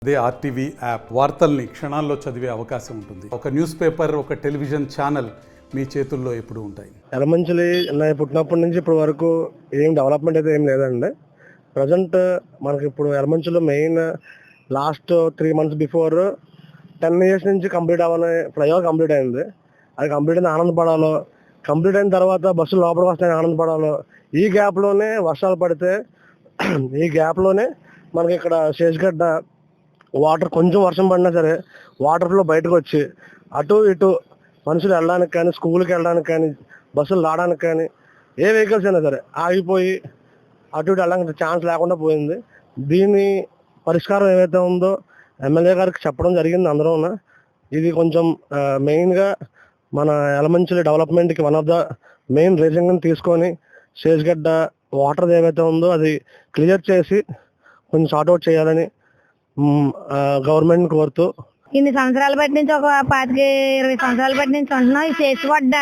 అదే RTV app వార్తల్ని క్షణాల్లో చదివే అవకాశం ఉంటుంది. ఒక న్యూస్ పేపర్, ఒక టెలివిజన్ ఛానల్ మీ చేతుల్లో ఎప్పుడు ఉంటాయి. ఎలమంచిలి నేను పుట్టినప్పటి నుంచి ఇప్పటి వరకు ఏం డెవలప్మెంట్ అయితే ఏం లేదండి. ప్రజెంట్ మనకి ఇప్పుడు ఎలమంచిలో main last 3 months before 10 years నుంచి కంప్లీట్ అవ్వని ఫ్లైఓవర్ కంప్లీట్ అయింది. అది కంప్లీట్ అయిన ఆనందపడాలో, కంప్లీట్ అయిన తర్వాత బస్సులు లోపలికి వస్తాయని ఆనందపడాలో, ఈ గ్యాప్లోనే వర్షాలు పడితే ఈ గ్యాప్లోనే మనకి ఇక్కడ శేషగడ్డ వాటర్ కొంచెం వర్షం పడినా సరే వాటర్ ఫ్లో బయటకు వచ్చి అటు ఇటు మనుషులు వెళ్ళడానికి కానీ, స్కూల్కి వెళ్ళడానికి కానీ, బస్సులు రావడానికి కానీ, ఏ వెహికల్స్ అయినా సరే ఆగిపోయి అటు ఇటు వెళ్ళడానికి ఛాన్స్ లేకుండా పోయింది. దీని పరిష్కారం ఏవైతే ఉందో ఎమ్మెల్యే గారికి చెప్పడం జరిగింది అందరూ. ఇది కొంచెం మెయిన్గా మన ఎలమంచిలి డెవలప్మెంట్కి one of the main reason తీసుకొని శేషగడ్డ వాటర్ ఏవైతే ఉందో అది క్లియర్ చేసి కొంచెం సార్ట్అవుట్ చేయాలని గవర్నమెంట్ కోరుతూ, ఇన్ని సంవత్సరాల బట్టి నుంచి ఒక 25-20 సంవత్సరాల బట్టి నుంచి ఉంటున్నాం. ఈ శేషగడ్డ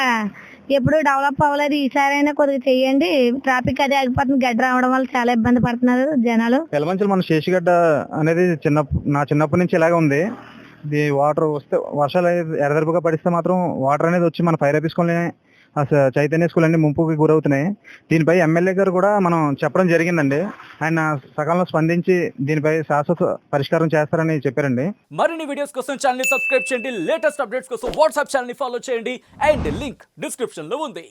ఎప్పుడు డెవలప్ అవ్వలేదు. ఈసారైనా కొద్దిగా చెయ్యండి. ట్రాఫిక్ అది ఆగిపోతుంది. గడ్డ రావడం వల్ల చాలా ఇబ్బంది పడుతున్నారు జనాలు. ఎలమంచిలో మన శేషగడ్డ అనేది నా చిన్నప్పటి నుంచి ఇలాగే ఉంది. ఇది వాటర్ వస్తే వర్షాలు ఎడదెరపుగా పడిస్తే మాత్రం వాటర్ అనేది వచ్చి మన ఫైర్ ఆఫీస్కొని చైతన్య స్కూల్ అన్ని ముంపుకి గురవుతున్నాయి. దీనిపై ఎమ్మెల్యే గారు కూడా మనం చెప్పడం జరిగిందండి. ఆయన సకాలంలో స్పందించి దీనిపై శాశ్వత పరిష్కారం చేస్తారని చెప్పారండి. మరిన్ని వీడియోస్ కోసం ఛానల్ ని సబ్స్క్రైబ్ చేయండి. లేటెస్ట్ అప్డేట్స్ కోసం వాట్సాప్ ఛానల్ ని ఫాలో చేయండి. అండ్ లింక్ డిస్క్రిప్షన్ లో ఉంది.